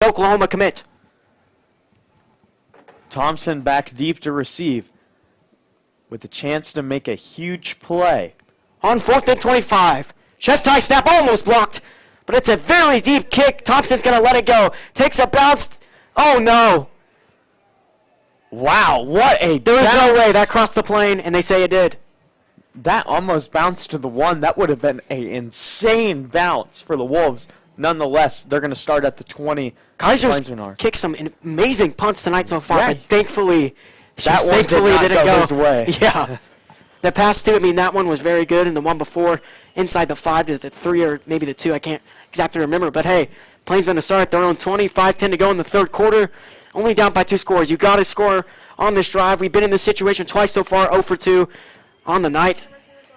Oklahoma commit. Thompson back deep to receive with a chance to make a huge play. On 4th and 25. Chest high snap almost blocked, but it's a very deep kick. Thompson's going to let it go. Takes a bounce. Oh, no. Wow, what a There was no way that crossed the plane, and they say it did. That almost bounced to the 1. That would have been an insane bounce for the Wolves. Nonetheless, they're going to start at the 20. Kaiser's kicked some amazing punts tonight so far, but thankfully, that one didn't go his way. Yeah. The past 2, I mean, that one was very good, and the one before, inside the 5 to the 3 or maybe the 2, I can't exactly remember. But, hey, Plainsmen to start at their own 20, 5-10 to go in the third quarter. Only down by 2 scores. You got to score on this drive. We've been in this situation twice so far, 0 for 2 on the night.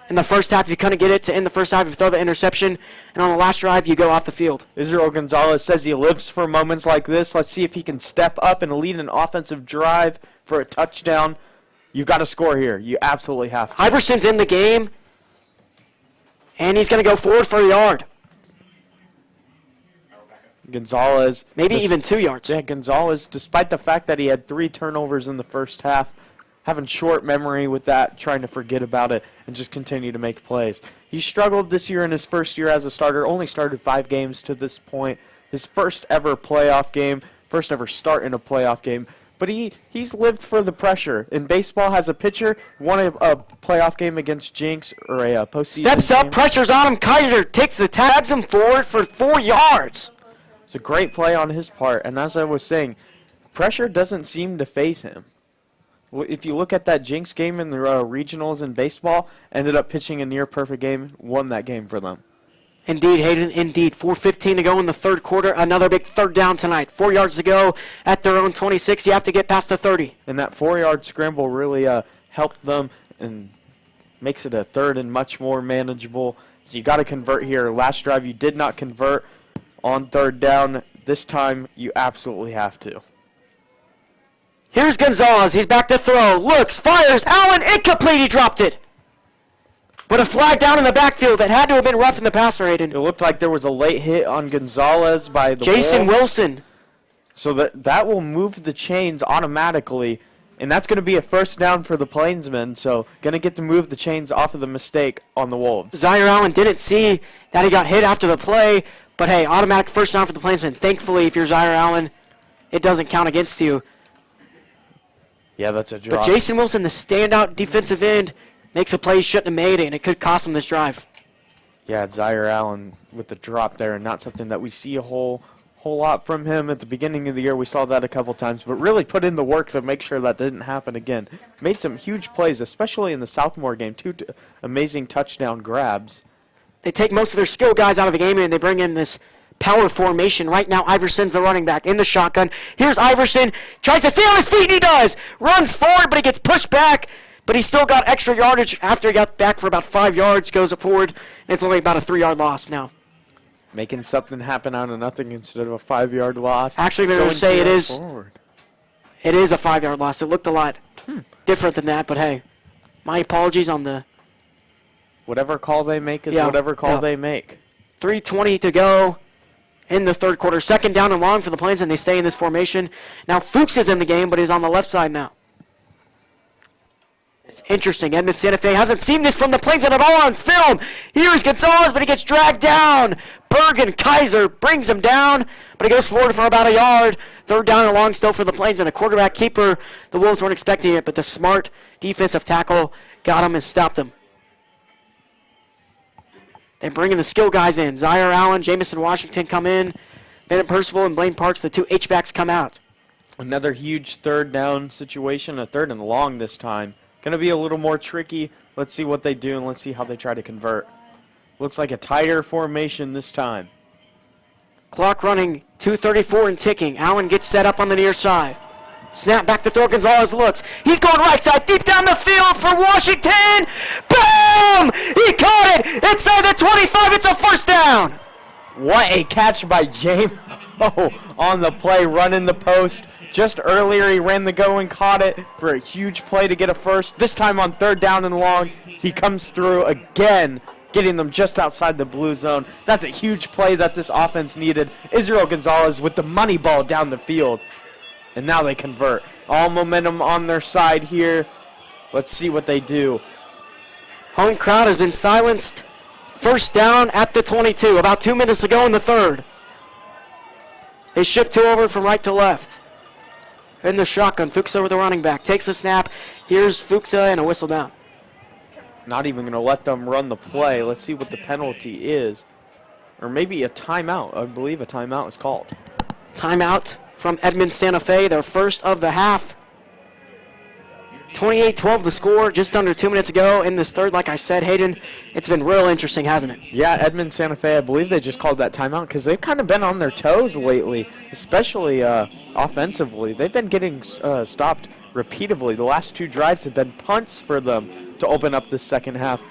In the first half, you couldn't get it to end the first half, you throw the interception, and on the last drive, you go off the field. Israel Gonzalez says he lives for moments like this. Let's see if he can step up and lead an offensive drive for a touchdown. You got to score here. You absolutely have to. Iverson's in the game, and he's going to go forward for a yard. Gonzalez. Maybe even 2 yards. Yeah, Gonzalez, despite the fact that he had 3 turnovers in the first half, having short memory with that, trying to forget about it, and just continue to make plays. He struggled this year in his first year as a starter, only started 5 games to this point. His first ever playoff game, first ever start in a playoff game. But he's lived for the pressure. In baseball, as a pitcher, won a playoff game against Jinx or a postseason Steps up, game. pressure's on him. Kaiser takes the tags him forward for 4 yards. It's a great play on his part, and as I was saying, pressure doesn't seem to faze him. If you look at that Jinx game in the regionals in baseball, ended up pitching a near-perfect game, won that game for them. Indeed, Hayden, indeed. 4:15 to go in the third quarter. Another big third down tonight. 4 yards to go at their own 26. You have to get past the 30. And that 4-yard scramble really helped them and makes it a third and much more manageable. So you got to convert here. Last drive you did not convert on third down. This time you absolutely have to. Here's Gonzalez. He's back to throw. Looks, fires. Allen, incomplete. He dropped it. But a flag down in the backfield that had to have been rough in the passer, Hayden. It looked like there was a late hit on Gonzalez by the Jason Wolves. Wilson. So that will move the chains automatically, and that's going to be a first down for the Plainsmen. So going to get to move the chains off of the mistake on the Wolves. Zaire Allen didn't see that he got hit after the play, but hey, automatic first down for the Plainsmen. Thankfully, if you're Zaire Allen, it doesn't count against you. Yeah, that's a drop. But Jason Wilson, the standout defensive end, makes a play he shouldn't have made, and it could cost him this drive. Yeah, Zaire Allen with the drop there, and not something that we see a whole lot from him at the beginning of the year. We saw that a couple times, but really put in the work to make sure that didn't happen again. Made some huge plays, especially in the Southmore game. 2 amazing touchdown grabs. They take most of their skill guys out of the game, and they bring in this power formation. Right now, Iverson's the running back in the shotgun. Here's Iverson. Tries to stay on his feet, and he does. Runs forward, but he gets pushed back. But he still got extra yardage after he got back for about 5 yards, goes forward, and it's only about a 3-yard loss now. Making something happen out of nothing instead of a 5-yard loss. Actually, they're going to say it is a 5-yard loss. It looked a lot different than that, but hey, my apologies on the... Whatever call they make is whatever call they make. 3:20 to go in the third quarter. Second down and long for the Plains, and they stay in this formation. Now Fuchs is in the game, but he's on the left side now. It's interesting. Edmond Santa Fe hasn't seen this from the Plainsmen at all on film. Here's Gonzalez, but he gets dragged down. Bergen Kaiser brings him down, but he goes forward for about a yard. Third down and long still for the Plainsmen. A quarterback keeper. The Wolves weren't expecting it, but the smart defensive tackle got him and stopped him. They're bringing the skill guys in. Zaire Allen, Jamison Washington come in. Bennett Percival and Blaine Parks, the 2 H-backs, come out. Another huge third down situation, a third and long this time. Going to be a little more tricky. Let's see what they do, and let's see how they try to convert. Looks like a tighter formation this time. Clock running, 2:34 and ticking. Allen gets set up on the near side. Snap back to throw. Gonzalez looks. He's going right side, deep down the field for Washington. Boom! He caught it inside the 25. It's a first down. What a catch by James on the play, running the post. Just earlier, he ran the go and caught it for a huge play to get a first. This time on third down and long, he comes through again getting them just outside the blue zone. That's a huge play that this offense needed. Israel Gonzalez with the money ball down the field. And now they convert. All momentum on their side here. Let's see what they do. Home crowd has been silenced. First down at the 22. About 2 minutes to go in the third. They shift two over from right to left. In the shotgun, Fuchs over the running back. Takes the snap. Here's Fuchs and a whistle down. Not even going to let them run the play. Let's see what the penalty is. Or maybe a timeout. I believe a timeout is called. Timeout from Edmond Santa Fe, their first of the half. 28-12 the score, just under 2 minutes ago in this third. Like I said, Hayden, it's been real interesting, hasn't it? Yeah, Edmond Santa Fe, I believe they just called that timeout because they've kind of been on their toes lately, especially offensively. They've been getting stopped repeatedly. The last two drives have been punts for them to open up the second half.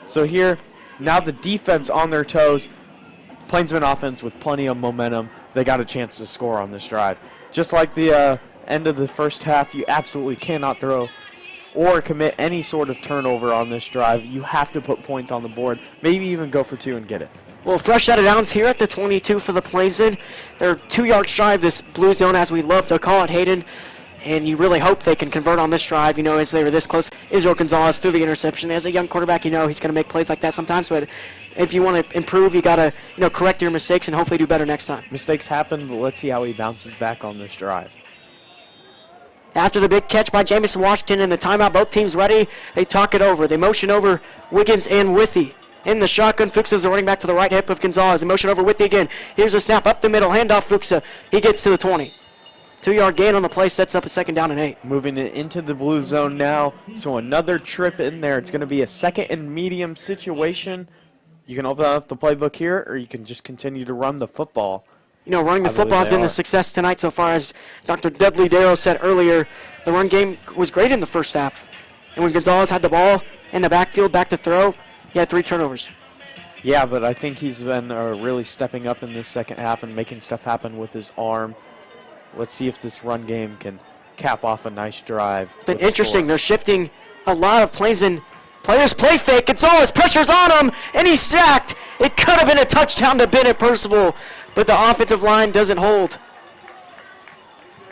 So here, now the defense on their toes. Plainsmen offense with plenty of momentum. They got a chance to score on this drive. Just like the end of the first half, you absolutely cannot throw or commit any sort of turnover on this drive. You have to put points on the board, maybe even go for two and get it. Well, fresh out of downs here at the 22 for the Plainsmen. They're 2 yards shy of this blue zone, as we love to call it, Hayden. And you really hope they can convert on this drive, you know, as they were this close. Israel Gonzalez threw the interception. As a young quarterback, you know, he's going to make plays like that sometimes. But if you want to improve, you got to, you know, correct your mistakes and hopefully do better next time. Mistakes happen, but let's see how he bounces back on this drive. After the big catch by Jamison Washington and the timeout, both teams ready. They talk it over. They motion over Wiggins and Withy. In the shotgun, Fuchs is running back to the right hip of Gonzalez. They motion over Withy again. Here's a snap up the middle. Handoff Fuchs. He gets to the 20. 2-yard gain on the play, sets up a 2nd down and 8. Moving it into the blue zone now. So another trip in there. It's going to be a 2nd and medium situation. You can open up the playbook here, or you can just continue to run the football. You know, running the football has been the success tonight so far. As Dr. Dudley Darrow said earlier, the run game was great in the first half. And when Gonzalez had the ball in the backfield back to throw, he had 3 turnovers. Yeah, but I think he's been really stepping up in this second half and making stuff happen with his arm. Let's see if this run game can cap off a nice drive. It's been interesting. They're shifting a lot of Plainsmen. Players play fake. Gonzalez pressures on him, and he's sacked. It could have been a touchdown to Bennett Percival, but the offensive line doesn't hold.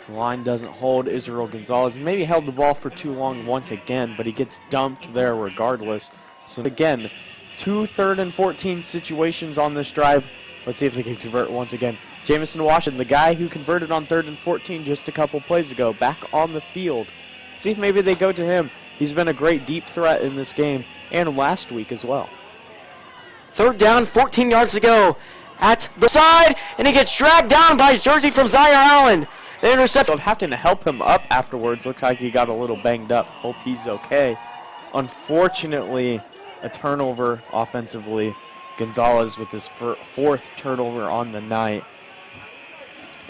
The line doesn't hold. Israel Gonzalez maybe held the ball for too long once again, but he gets dumped there regardless. So again, 2 3rd and 14 situations on this drive. Let's see if they can convert once again. Jamison Washington, the guy who converted on 3rd and 14 just a couple plays ago, back on the field. See if maybe they go to him. He's been a great deep threat in this game and last week as well. 3rd down, 14 yards to go at the side, and he gets dragged down by his jersey from Zaire Allen. The interception. So having to help him up afterwards. Looks like he got a little banged up. Hope he's okay. Unfortunately, a turnover offensively. Gonzalez with his 4th turnover on the night.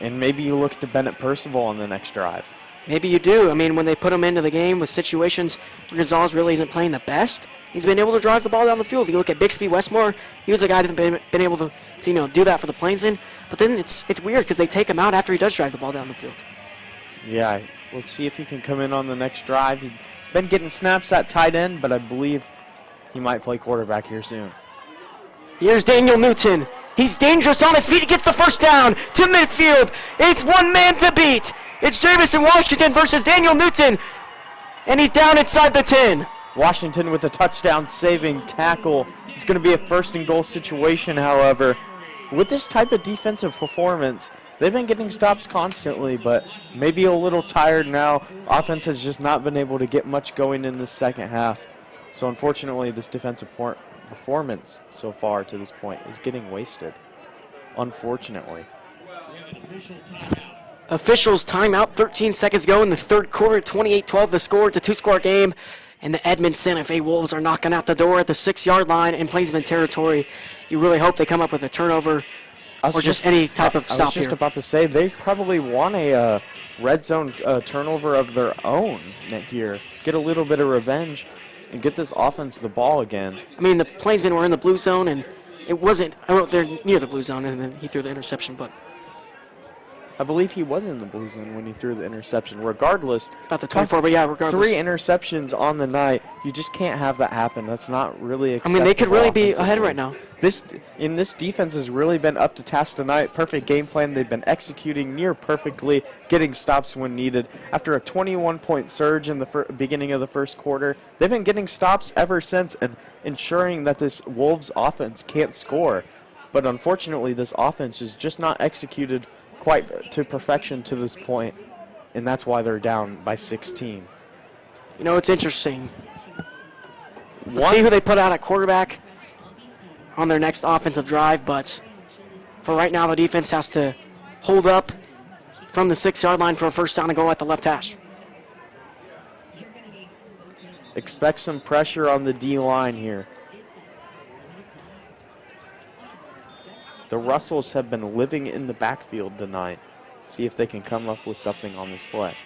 And maybe you look to Bennett Percival on the next drive. Maybe you do. I mean, when they put him into the game with situations where Gonzalez really isn't playing the best, he's been able to drive the ball down the field. If you look at Bixby Westmore, he was a guy that's been able to you know, do that for the Plainsmen. But then it's weird because they take him out after he does drive the ball down the field. Yeah, let's see if he can come in on the next drive. He's been getting snaps at tight end, but I believe he might play quarterback here soon. Here's Daniel Newton. He's dangerous on his feet. He gets the 1st down to midfield. It's one man to beat. It's Jamison Washington versus Daniel Newton. And he's down inside the 10. Washington with a touchdown saving tackle. It's going to be a 1st and goal situation, however. With this type of defensive performance, they've been getting stops constantly, but maybe a little tired now. Offense has just not been able to get much going in the second half. So unfortunately, this defensive performance so far to this point is getting wasted, unfortunately. Officials timeout, 13 seconds ago in the 3rd quarter, 28-12 the score. It's a 2-score game, and the Edmond Santa Fe Wolves are knocking out the door at the 6-yard line in Plainsman territory. You really hope they come up with a turnover or just any type of stop here. I was just about to say, they probably want a red zone turnover of their own here. Get a little bit of revenge and get this offense the ball again. I mean, the Plainsmen were in the blue zone, and it wasn't, I don't know, they're near the blue zone, and then he threw the interception, but I believe he was in the blue zone when he threw the interception. Regardless, About the 24, but yeah, regardless. 3 interceptions on the night. You just can't have that happen. That's not really I acceptable. mean, they could really be offensively. ahead right now. This defense has really been up to task tonight. Perfect game plan. They've been executing near perfectly, getting stops when needed. After a 21-point surge in the beginning of the first quarter, they've been getting stops ever since and ensuring that this Wolves offense can't score. But unfortunately, this offense is just not executed quite to perfection to this point, and that's why they're down by 16. You know, it's interesting. Let's see who they put out at quarterback on their next offensive drive, but for right now, the defense has to hold up from the 6-yard line for a first down and goal at the left hash. Expect some pressure on the D-line here. The Russells have been living in the backfield tonight. See if they can come up with something on this play.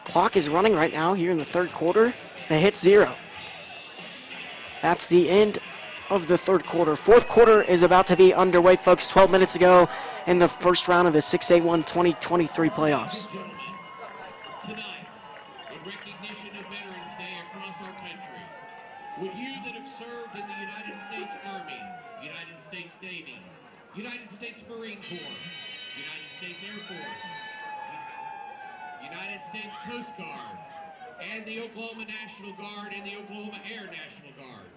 Clock is running right now here in the third quarter, and it hits 0. That's the end of the third quarter. Fourth quarter is about to be underway, folks. 12 minutes to go in the first round of the 6A1 2023 playoffs. Tonight, in recognition of Veterans Day across our country, would you that have served in the United States Army, United States Navy, United States Marine Corps, United States Air Force, United States Coast Guard, and the Oklahoma National Guard and the Oklahoma Air National Guard,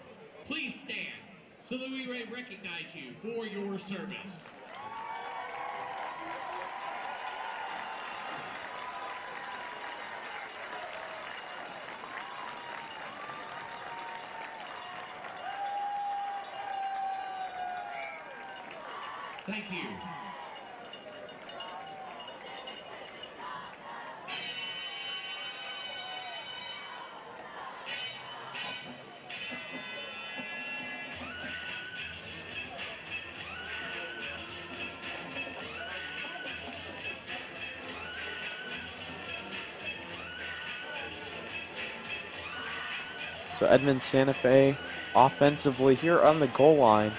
please stand so that we may recognize you for your service. Thank you. So Edmond Santa Fe offensively here on the goal line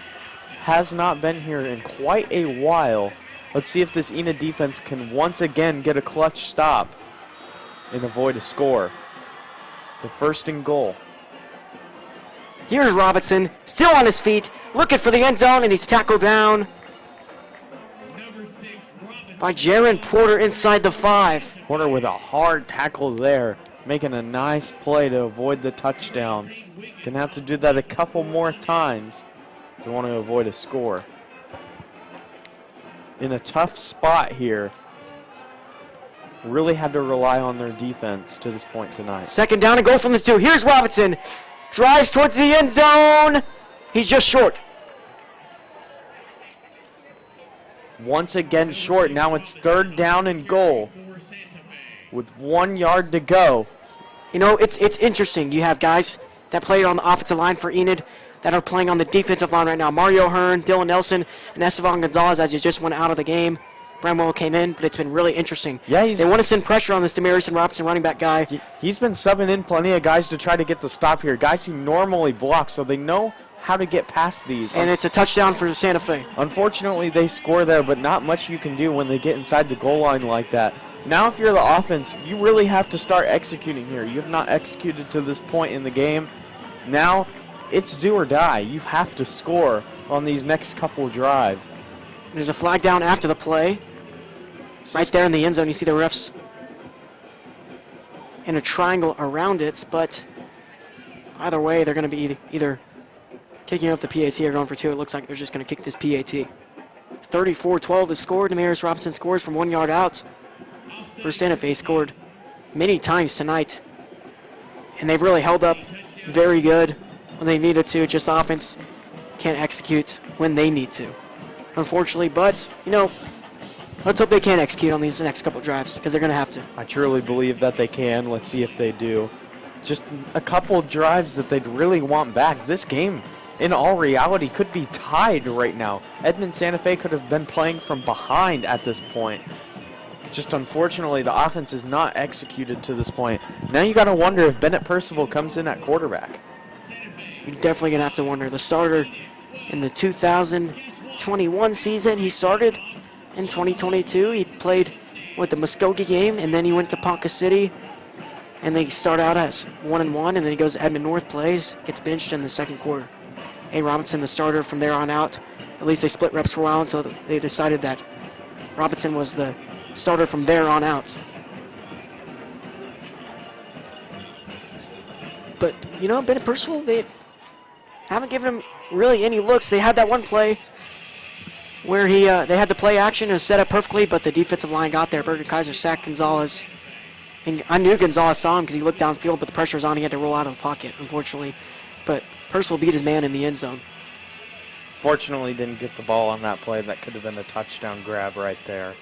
has not been here in quite a while. Let's see if this Enid defense can once again get a clutch stop and avoid a score. The first and goal. Here's Robinson, still on his feet, looking for the end zone, and he's tackled down by Jaron Porter inside the 5. Porter with a hard tackle there, making a nice play to avoid the touchdown. Gonna have to do that a couple more times if you want to avoid a score. In a tough spot here. Really had to rely on their defense to this point tonight. Second down and goal from the 2. Here's Robinson. Drives towards the end zone. He's just short. Once again short. Now it's third down and goal with 1 yard to go. You know, it's interesting. You have guys that played on the offensive line for Enid that are playing on the defensive line right now. Mario Hearn, Dylan Nelson, and Estevan Gonzalez as you just went out of the game. Bramwell came in, but it's been really interesting. Yeah, they want to send pressure on this Demarison Robinson running back guy. He's been subbing in plenty of guys to try to get the stop here. Guys who normally block, so they know how to get past these. And it's a touchdown for Santa Fe. Unfortunately, they score there, but not much you can do when they get inside the goal line like that. Now, if you're the offense, you really have to start executing here. You have not executed to this point in the game. Now, it's do or die. You have to score on these next couple drives. There's a flag down after the play. Right there in the end zone, you see the refs in a triangle around it, but either way, they're going to be either kicking up the PAT or going for 2. It looks like they're just going to kick this PAT. 34-12 is scored. Demarison Robinson scores from 1 yard out. For Santa Fe, scored many times tonight, and they've really held up very good when they needed to. Just the offense can't execute when they need to, unfortunately. But, you know, let's hope they can execute on these next couple drives because they're going to have to. I truly believe that they can. Let's see if they do. Just a couple drives that they'd really want back. This game, in all reality, could be tied right now. Edmond Santa Fe could have been playing from behind at this point. Just unfortunately, the offense is not executed to this point. Now you got to wonder if Bennett Percival comes in at quarterback. You're definitely going to have to wonder. The starter in the 2021 season. He started in 2022. He played with the Muskogee game, and then he went to Ponca City, and they start out as 1-1, and then he goes to Edmond North, plays, gets benched in the second quarter. A. Robinson, the starter from there on out. At least they split reps for a while until they decided that Robinson was the starter from there on out. But, you know, Ben Percival, they haven't given him really any looks. They had that one play where they had the play action and set up perfectly, but the defensive line got there. Berger Kaiser sacked Gonzalez. And I knew Gonzalez saw him because he looked downfield, but the pressure was on. He had to roll out of the pocket, unfortunately. But Percival beat his man in the end zone. Fortunately, didn't get the ball on that play. That could have been a touchdown grab right there.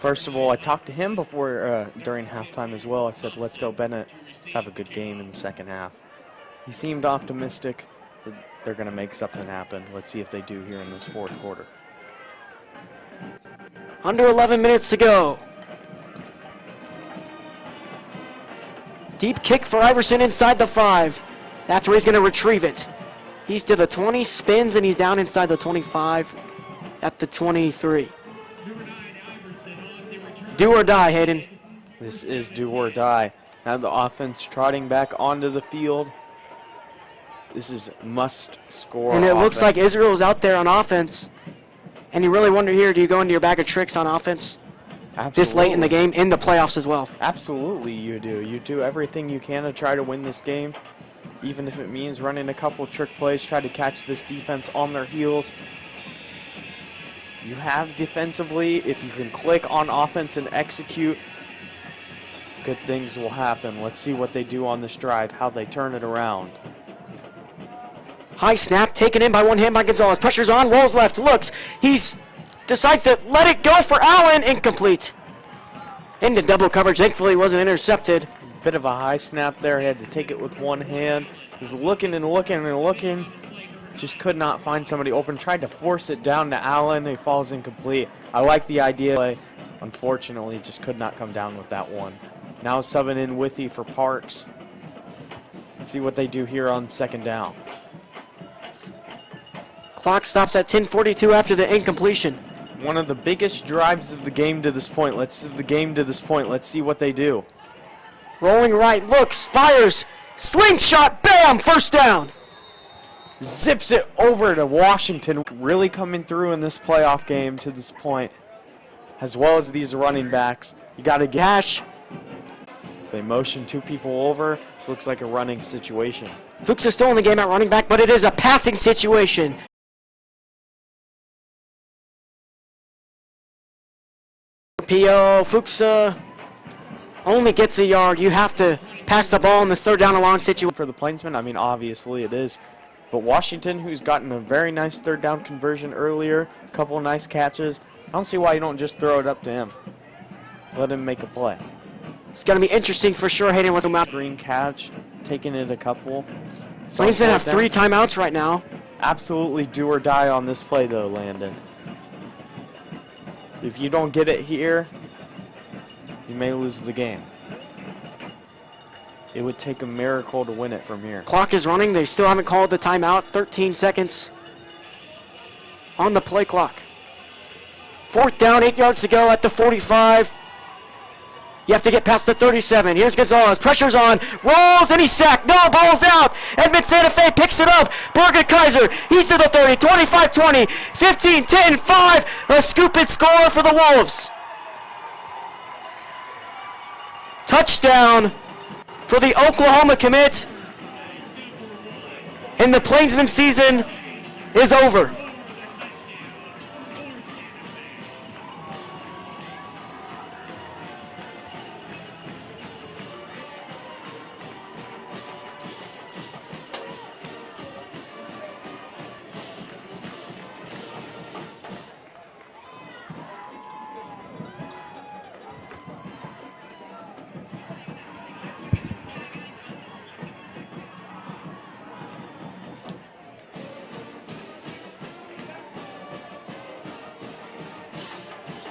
Percival, I talked to him before during halftime as well. I said, let's go, Bennett. Let's have a good game in the second half. He seemed optimistic that they're going to make something happen. Let's see if they do here in this fourth quarter. Under 11 minutes to go. Deep kick for Iverson inside the 5. That's where he's going to retrieve it. He's to the 20, spins, and he's down inside the 25 at the 23. Do or die, Hayden. This is do or die. Now the offense trotting back onto the field. This is must score. And it offense. looks like Israel's out there on offense. And you really wonder here, do you go into your bag of tricks on offense? Absolutely. This late in the game, in the playoffs as well. Absolutely you do. You do everything you can to try to win this game, even if it means running a couple trick plays, try to catch this defense on their heels. You have defensively, if you can click on offense and execute, good things will happen. Let's see what they do on this drive, how they turn it around. High snap, taken in by one hand by Gonzalez. Pressure's on, rolls left, looks. He's decides to let it go for Allen. Incomplete. Into double coverage. Thankfully, it wasn't intercepted. Bit of a high snap there. He had to take it with one hand. He's looking and looking and looking. Just could not find somebody open. Tried to force it down to Allen. He falls incomplete. I like the idea. Unfortunately, just could not come down with that one. Now subbing in Withy for Parks. Let's see what they do here on second down. Clock stops at 10:42 after the incompletion. One of the biggest drives of the game to this point. Let's see what they do. Rolling right, looks, fires, slingshot, bam, first down. Zips it over to Washington. Really coming through in this playoff game to this point, as well as these running backs. You got to gash. So they motion two people over. This looks like a running situation. Fuchs is still in the game at running back, but it is a passing situation. P.O. Fuchs only gets a yard. You have to pass the ball in this third down and long situation. For the Plainsmen, I mean, obviously it is. But Washington, who's gotten a very nice third down conversion earlier, a couple of nice catches, I don't see why you don't just throw it up to him. Let him make a play. It's going to be interesting for sure, Hayden, with him out. Green catch, taking it a couple. Plainsmen have 3 timeouts right now. Absolutely do or die on this play, though, Landon. If you don't get it here, you may lose the game. It would take a miracle to win it from here. Clock is running. They still haven't called the timeout. 13 seconds on the play clock. Fourth down, 8 yards to go at the 45. You have to get past the 37. Here's Gonzalez. Pressure's on. Rolls, and he's sacked. No, ball's out. Edmond Santa Fe picks it up. Berger Kaiser, he's to the 30. 25-20. 15-10-5. A scoop and score for the Wolves. Touchdown for the Oklahoma commit. And the Plainsman season is over.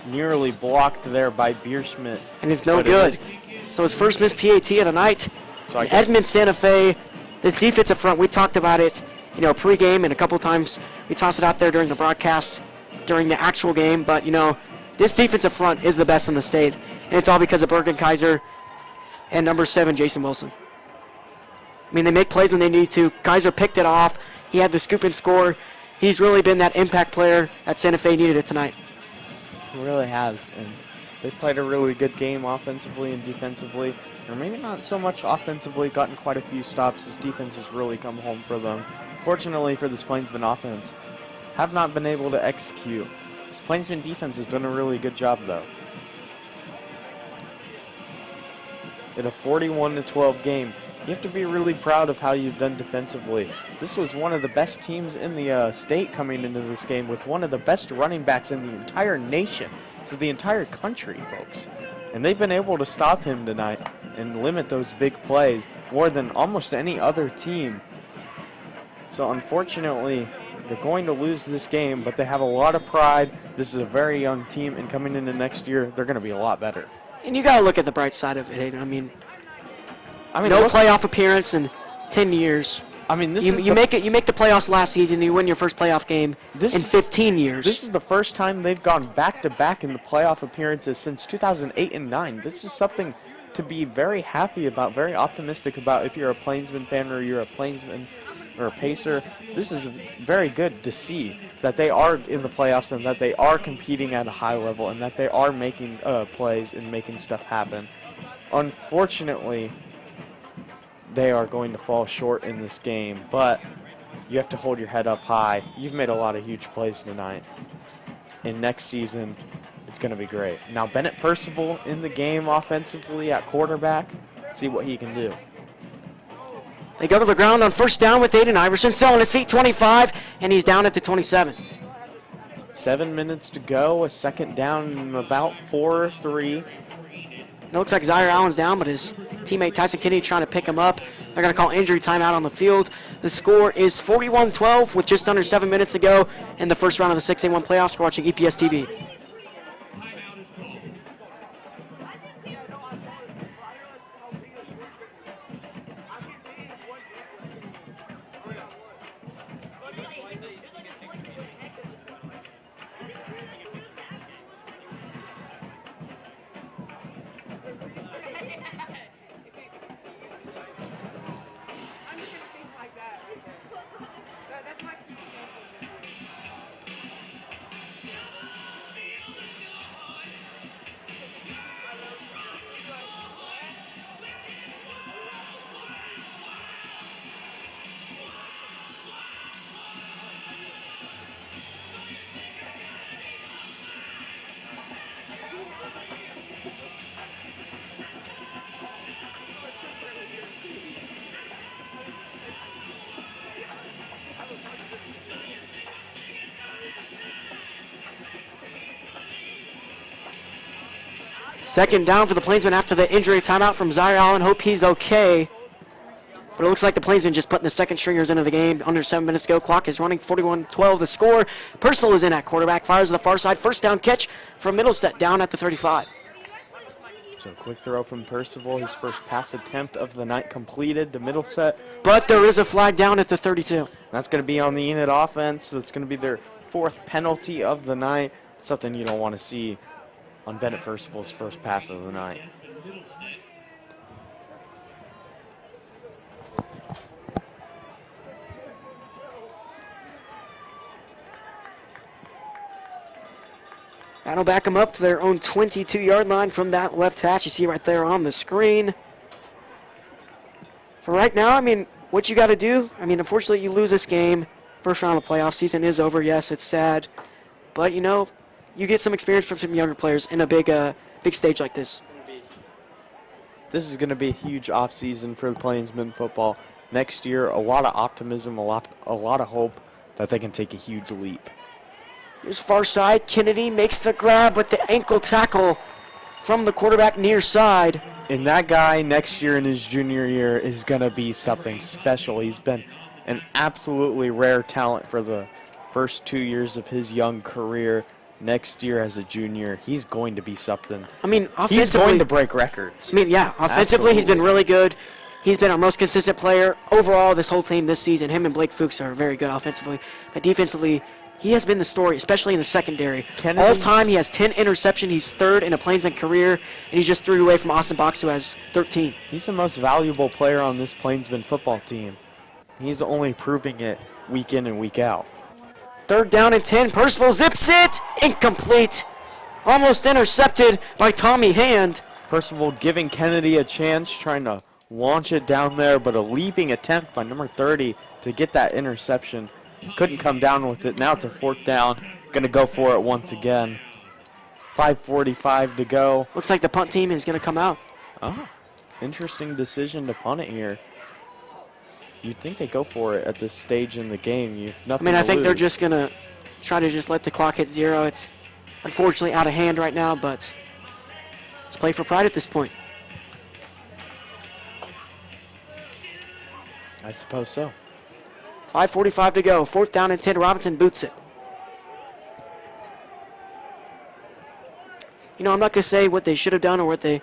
Nearly blocked there by Bierschmidt. And it's no good. So his first missed PAT of the night. So Edmond Santa Fe, this defensive front, we talked about it. pregame, and a couple times we toss it out there during the broadcast, during the actual game. But, this defensive front is the best in the state, and it's all because of Bergen Kaiser and number 7, Jason Wilson. I mean, they make plays when they need to. Kaiser picked it off. He had the scoop and score. He's really been that impact player that Santa Fe needed it tonight. He really has, and they played a really good game offensively and defensively, or maybe not so much offensively, gotten quite a few stops. This defense has really come home for them. Fortunately for this Plainsman offense, have not been able to execute. This Plainsman defense has done a really good job, though. In a 41-12 game, you have to be really proud of how you've done defensively. This was one of the best teams in the state coming into this game, with one of the best running backs in the entire nation, so the entire country, folks. And they've been able to stop him tonight and limit those big plays more than almost any other team. So unfortunately, they're going to lose this game, but they have a lot of pride. This is a very young team, and coming into next year, they're going to be a lot better. And you got to look at the bright side of it, Hayden. I mean, no playoff appearance in 10 years. I mean, you make the playoffs last season, and you win your first playoff game in 15 years. This is the first time they've gone back-to-back in the playoff appearances since 2008 and 9. This is something to be very happy about, very optimistic about if you're a Plainsman fan or you're a Plainsman or a Pacer. This is very good to see that they are in the playoffs and that they are competing at a high level and that they are making plays and making stuff happen. Unfortunately, they are going to fall short in this game, but you have to hold your head up high. You've made a lot of huge plays tonight. And next season, it's going to be great. Now, Bennett Percival in the game offensively at quarterback. Let's see what he can do. They go to the ground on first down with Aiden Iverson, still on his feet, 25, and he's down at the 27. 7 minutes to go, a second down and about 4-3. It looks like Zaire Allen's down, but his teammate Tyson Kennedy trying to pick him up. They're going to call injury timeout on the field. The score is 41-12 with just under 7 minutes to go in the first round of the 6A1 playoffs. We're watching EPS TV. Second down for the Plainsmen after the injury timeout from Zaire Allen. Hope he's okay. But it looks like the Plainsmen just putting the second stringers into the game. Under 7 minutes to go. Clock is running 41-12 the score. Percival is in at quarterback. Fires to the far side. First down catch from Middlestead down at the 35. So quick throw from Percival. His first pass attempt of the night completed to Middlestead. But there is a flag down at the 32. That's going to be on the Enid offense. That's going to be their fourth penalty of the night. Something you don't want to see on Bennett Percival's first pass of the night. That'll back them up to their own 22-yard line from that left hash. You see right there on the screen. For right now, I mean, what you got to do, I mean, unfortunately, you lose this game. First round of the playoff season is over. Yes, it's sad. But, you know, you get some experience from some younger players in a big stage like this. This is going to be a huge offseason for the Plainsmen football. Next year, a lot of optimism, a lot of hope that they can take a huge leap. Here's far side. Kennedy makes the grab with the ankle tackle from the quarterback near side. And that guy next year in his junior year is going to be something special. He's been an absolutely rare talent for the first 2 years of his young career. Next year as a junior, he's going to be something. I mean, offensively, he's going to break records. I mean, yeah, offensively, He's been really good. He's been our most consistent player overall this whole team this season. Him and Blake Fuchs are very good offensively. But defensively, he has been the story, especially in the secondary. Kennedy. All time, he has 10 interceptions. He's third in a Plainsman career, and he's just 3 away from Austin Box, who has 13. He's the most valuable player on this Plainsman football team. He's only proving it week in and week out. 3rd down and 10. Percival zips it. Incomplete. Almost intercepted by Tommy Hand. Percival giving Kennedy a chance, trying to launch it down there, but a leaping attempt by number 30 to get that interception. Couldn't come down with it. Now it's a 4th down. Going to go for it once again. 5:45 to go. Looks like the punt team is going to come out. Oh, interesting decision to punt it here. You'd think they go for it at this stage in the game. You've nothing I to think they're lose. just going to try to just let the clock hit 0. It's unfortunately out of hand right now, but let's play for pride at this point. I suppose so. 5:45 to go. 4th down and 10. Robinson boots it. I'm not going to say what they should have done or what they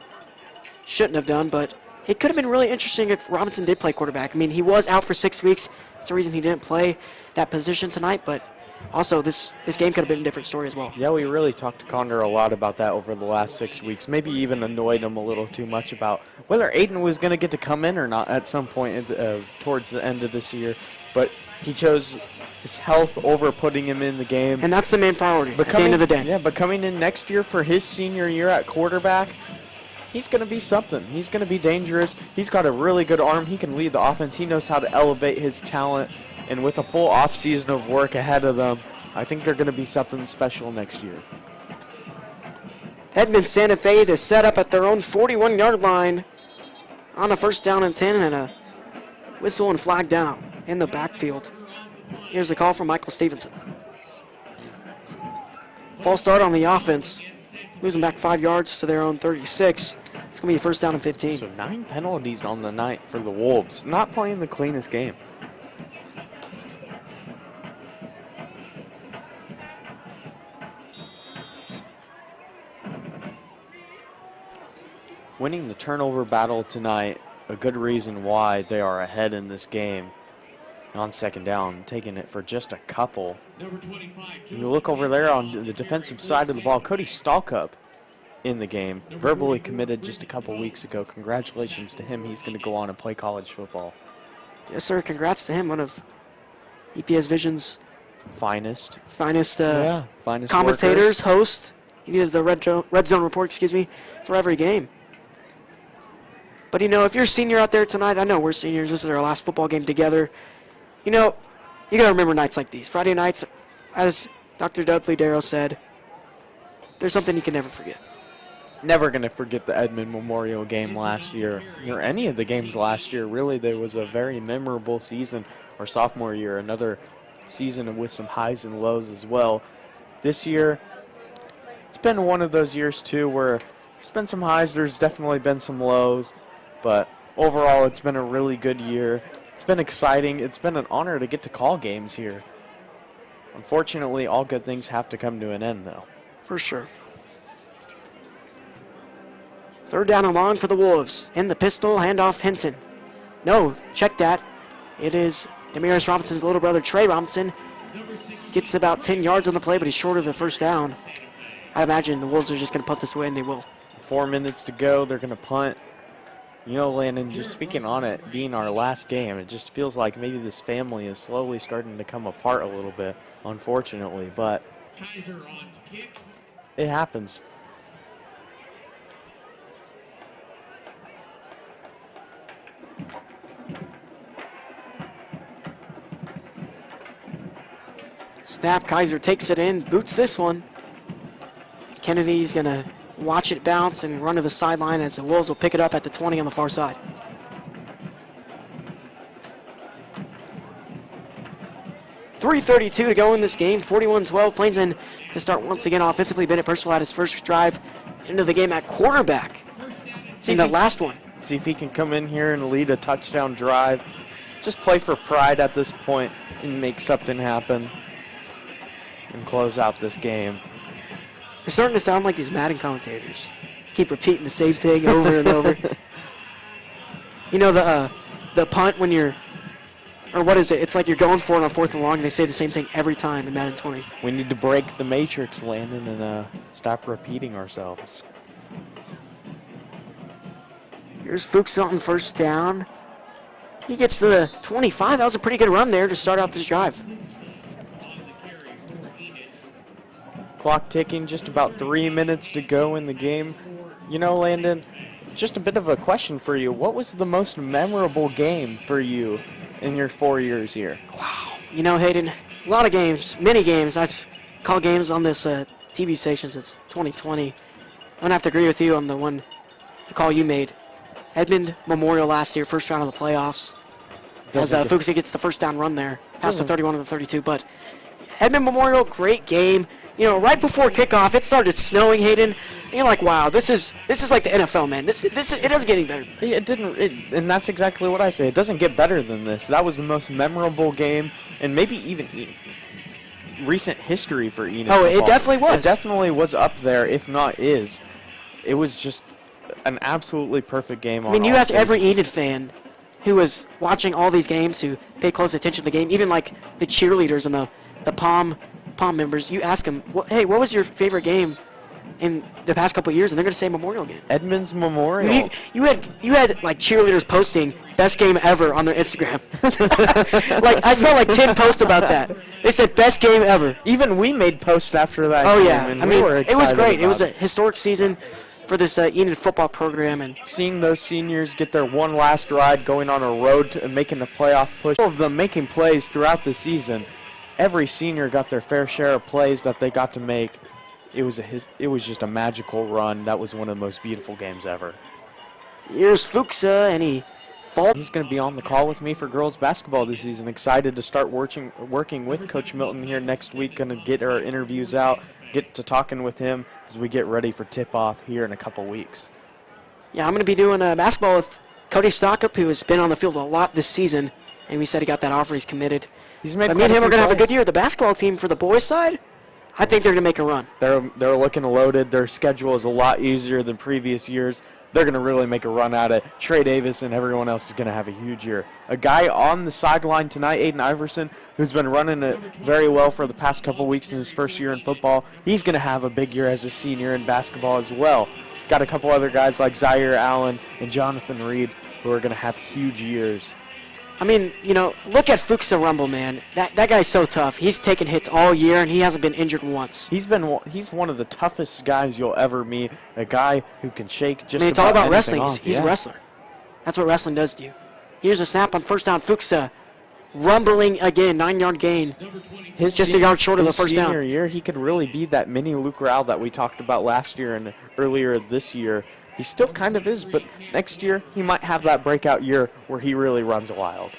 shouldn't have done, but it could have been really interesting if Robinson did play quarterback. He was out for 6 weeks. That's the reason he didn't play that position tonight, but also this game could have been a different story as well. Yeah, we really talked to Condor a lot about that over the last 6 weeks. Maybe even annoyed him a little too much about whether Aiden was going to get to come in or not at some point towards the end of this year. But he chose his health over putting him in the game. And that's the main priority at the end of the day. Yeah, but coming in next year for his senior year at quarterback, he's going to be something. He's going to be dangerous. He's got a really good arm. He can lead the offense. He knows how to elevate his talent. And with a full offseason of work ahead of them, I think they're going to be something special next year. Edmond Santa Fe to set up at their own 41-yard line on a 1st down and 10 and a whistle and flag down in the backfield. Here's the call from Michael Stevenson. False start on the offense. Losing back 5 yards to their own 36. It's going to be a 1st down and 15. So 9 penalties on the night for the Wolves. Not playing the cleanest game. Winning the turnover battle tonight, a good reason why they are ahead in this game. On 2nd down, taking it for just a couple. You look over there on the defensive side of the ball, Cody Stalkup in the game, verbally committed just a couple weeks ago. Congratulations to him. He's going to go on and play college football. Yes, sir. Congrats to him. One of EPS Vision's finest finest commentators, workers. Host. He does the Red Zone report, for every game. But, if you're a senior out there tonight, I know we're seniors. This is our last football game together. You got to remember nights like these. Friday nights, as Dr. Dudley Darrow said, there's something you can never forget. Never going to forget the Edmond Memorial game last year, or any of the games last year. Really, there was a very memorable season, our sophomore year, another season with some highs and lows as well. This year, it's been one of those years, too, where there's been some highs, there's definitely been some lows, but overall, it's been a really good year. It's been exciting. It's been an honor to get to call games here. Unfortunately, all good things have to come to an end, though. For sure. 3rd down and long for the Wolves. In the pistol, handoff Hinton. No, check that. It is Damaris Robinson's little brother, Trey Robinson. Gets about 10 yards on the play, but he's short of the 1st down. I imagine the Wolves are just going to punt this away, and they will. 4 minutes to go. They're going to punt. Landon, just speaking on it being our last game, it just feels like maybe this family is slowly starting to come apart a little bit, unfortunately, but it happens. Snap, Kaiser takes it in, boots this one. Kennedy's going to watch it bounce and run to the sideline as the Wolves will pick it up at the 20 on the far side. .332 to go in this game, 41-12. Plainsmen to start once again offensively. Bennett Percival had his first drive into the game at quarterback. In the last one. See if he can come in here and lead a touchdown drive. Just play for pride at this point and make something happen and close out this game. They're starting to sound like these Madden commentators. Keep repeating the same thing over and over. You know the punt when you're, or what is it? It's like you're going for it on 4th and long, and they say the same thing every time in Madden 20. We need to break the matrix, Landon, and stop repeating ourselves. Here's Fuchs on first down. He gets to the 25. That was a pretty good run there to start off this drive. Clock ticking, just about 3 minutes to go in the game. You know, Landon, just a bit of a question for you. What was the most memorable game for you in your 4 years here? Wow. You know, Hayden, a lot of games, many games. I've called games on this TV station since 2020. I'm going to have to agree with you on the call you made. Edmond Memorial last year, first round of the playoffs. As Fuchs gets the first down run there, past the 31 and the 32. But Edmond Memorial, great game. You know, right before kickoff, it started snowing, Hayden. And you're like, wow, this is like the NFL, man. It doesn't get any better. It didn't, and that's exactly what I say. It doesn't get better than this. That was the most memorable game, and maybe even recent history for Enid. Oh, football. it definitely was. It definitely was up there, if not is. It was just an absolutely perfect game. I mean, you ask every Enid fan who was watching all these games, who paid close attention to the game, even like the cheerleaders and the POM members, you ask them, well, hey, what was your favorite game in the past couple of years? And they're going to say Memorial game. Edmond's Memorial. You had like cheerleaders posting best game ever on their Instagram. Like I saw like 10 posts about that. They said best game ever. Even we made posts after that Oh game, yeah, and I mean, we were it was great. excited It was a about historic season for this Enid football program, and seeing those seniors get their one last ride, going on a road to making a playoff push. All of them making plays throughout the season. Every senior got their fair share of plays that they got to make. It was just a magical run. That was one of the most beautiful games ever. here's Fuchs, and He's going to be on the call with me for girls basketball this season. Excited to start working with Coach Milton here next week. Going to get our interviews out, get to talking with him as we get ready for tip-off here in a couple weeks. Yeah, I'm going to be doing basketball with Cody Stockup, who has been on the field a lot this season, and we said he got that offer. He's committed. He's made But me and him are going to have a good plays. year. The basketball team for the boys' side, I think they're going to make a run. They're looking loaded. Their schedule is a lot easier than previous years. They're going to really make a run at it. Trey Davis and everyone else is going to have a huge year. A guy on the sideline tonight, Aiden Iverson, who's been running it very well for the past couple weeks in his first year in football. He's going to have a big year as a senior in basketball as well. Got a couple other guys like Zaire Allen and Jonathan Reed who are going to have huge years. I mean, you know, look at Fuchs Rumble, man. That guy's so tough. He's taken hits all year, and he hasn't been injured once. He's one of the toughest guys you'll ever meet. A guy who can shake just. I mean, it's all about wrestling. off. He's a wrestler. That's what wrestling does to you. Here's a snap on first down. Fuchs rumbling again, 9-yard gain. Just a yard short of the first down. His senior year, he could really be that mini Luke Rowell that we talked about last year and earlier this year. He still kind of is, but next year he might have that breakout year where he really runs wild.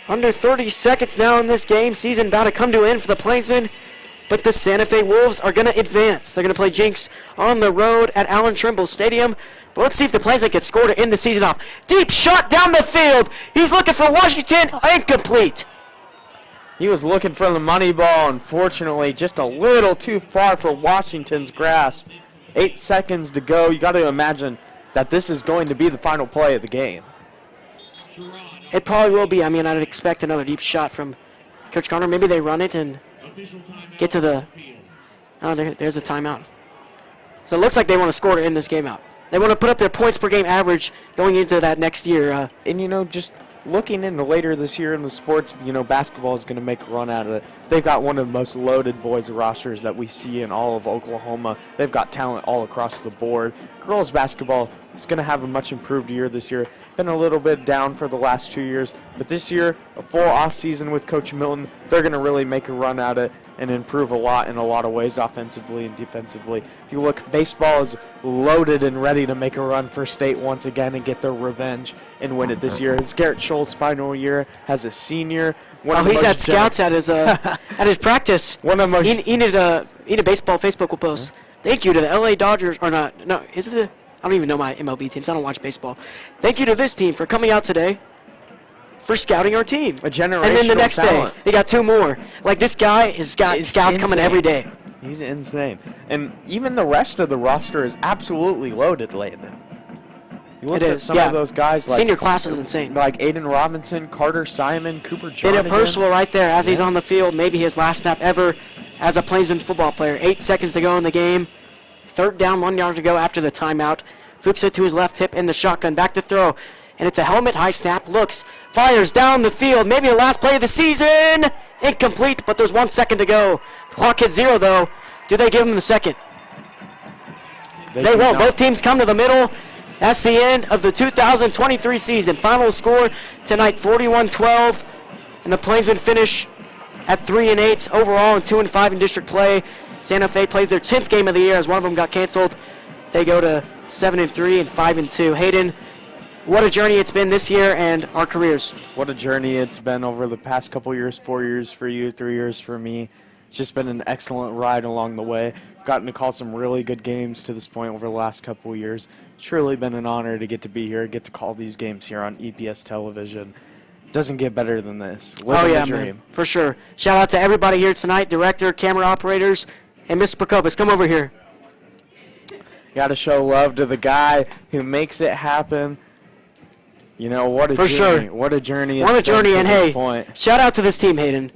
Under 30 seconds now in this game. Season about to come to an end for the Plainsmen, but the Santa Fe Wolves are going to advance. They're going to play Jinx on the road at Allen Trimble Stadium. But let's see if the Plainsmen can score to end the season off. Deep shot down the field. He's looking for Washington. Incomplete. He was looking for the money ball, unfortunately, just a little too far for Washington's grasp. 8 seconds to go. You got to imagine that this is going to be the final play of the game. It probably will be. I mean, I'd expect another deep shot from Coach Connor. Maybe they run it and get to the... Oh, there's a timeout. So it looks like they want to score to end this game out. They want to put up their points per game average going into that next year. And, you know, just looking into later this year in the sports, you know, basketball is going to make a run out of it. They've got one of the most loaded boys rosters that we see in all of Oklahoma. They've got talent all across the board. Girls basketball is going to have a much improved year this year. Been a little bit down for the last 2 years, but this year, a full off season with Coach Milton, they're going to really make a run at it and improve a lot in a lot of ways, offensively and defensively. If you look, baseball is loaded and ready to make a run for state once again and get their revenge and win it this year. It's Garrett Scholl's final year as a senior. He's had scouts at his at his practice. One of the most Enid Baseball Facebook will post. Thank you to the LA Dodgers, or not? No, is it the? I don't even know my MLB teams. I don't watch baseball. Thank you to this team for coming out today for scouting our team. A generational And then the next talent. day, they got 2 more. Like, this guy has got scouts coming every day. He's insane. And even the rest of the roster is absolutely loaded, Landon. You look It at is, some yeah. of those guys like Senior class is insane. Aiden Robinson, Carter Simon, Cooper John. Been personal right there as he's Yeah. on the field. Maybe his last snap ever as a Plainsman football player. 8 seconds to go in the game. 3rd down, 1 yard to go after the timeout. Fuchs it to his left hip in the shotgun. Back to throw. And it's a helmet high snap. Looks, fires down the field. Maybe the last play of the season. Incomplete, but there's 1 second to go. Clock hits 0 though. Do they give him the second? They won't. Both teams come to the middle. That's the end of the 2023 season. Final score tonight, 41-12. And the Plainsmen finish at 3-8 overall and 2-5 in district play. Santa Fe plays their 10th game of the year as one of them got canceled. They go to 7-3 and 5-2. Hayden, what a journey it's been this year and our careers. What a journey it's been over the past couple years, 4 years for you, 3 years for me. It's just been an excellent ride along the way. I've gotten to call some really good games to this point over the last couple of years. It's truly been an honor to get to be here, get to call these games here on EPS television. Doesn't get better than this. Living the dream. Man, for sure. Shout out to everybody here tonight, director, camera operators, and Mr. Prokopis. Come over here. Got to show love to the guy who makes it happen. You know, what a For journey. sure. What a journey What a it's been journey, to and this hey, point. shout out to this team, Hayden.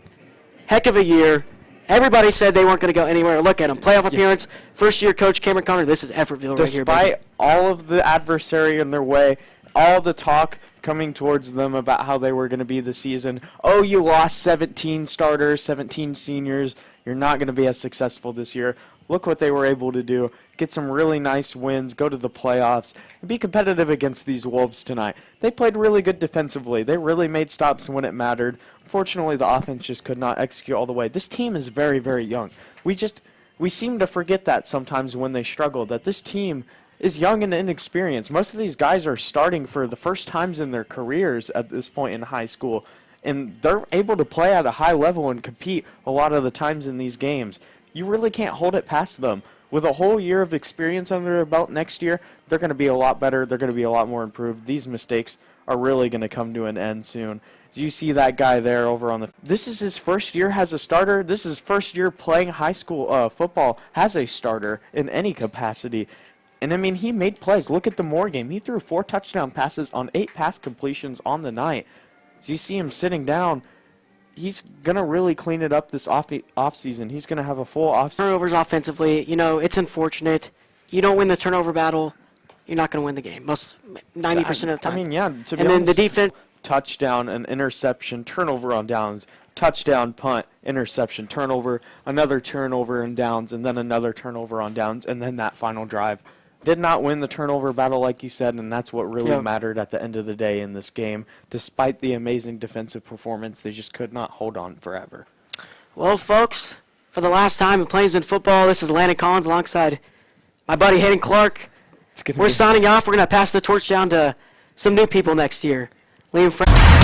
Heck of a year. Everybody said they weren't going to go anywhere. Look at them. Playoff appearance, first-year coach Cameron Connor. This is Effortville right here, baby. Despite all of the adversary in their way, all the talk coming towards them about how they were going to be this season. Oh, you lost 17 starters, 17 seniors. You're not going to be as successful this year. Look what they were able to do. Get some really nice wins, go to the playoffs, and be competitive against these Wolves tonight. They played really good defensively. They really made stops when it mattered. Unfortunately, the offense just could not execute all the way. This team is very, very young. We seem to forget that sometimes when they struggle, that this team is young and inexperienced. Most of these guys are starting for the first times in their careers at this point in high school, and they're able to play at a high level and compete a lot of the times in these games. You really can't hold it past them. With a whole year of experience under their belt next year, they're going to be a lot better. They're going to be a lot more improved. These mistakes are really going to come to an end soon. Do you see that guy there over on the... This is his first year as a starter. This is his first year playing high school football as a starter in any capacity. And, I mean, he made plays. Look at the Moore game. He threw 4 touchdown passes on 8 pass completions on the night. So you see him sitting down. He's going to really clean it up this offseason. He's going to have a full offseason. Turnovers offensively, you know, it's unfortunate. You don't win the turnover battle, you're not going to win the game. 90% of the time. I mean, yeah, to be honest. And then the defense. Touchdown, an interception, turnover on downs, touchdown, punt, interception, turnover, another turnover and downs, and then another turnover on downs, and then that final drive. Did not win the turnover battle, like you said, and that's what really mattered at the end of the day in this game. Despite the amazing defensive performance, they just could not hold on forever. Well, folks, for the last time in Plainsman football, this is Landon Collins alongside my buddy Hayden Clark. We're signing off. We're going to pass the torch down to some new people next year. Liam Frank.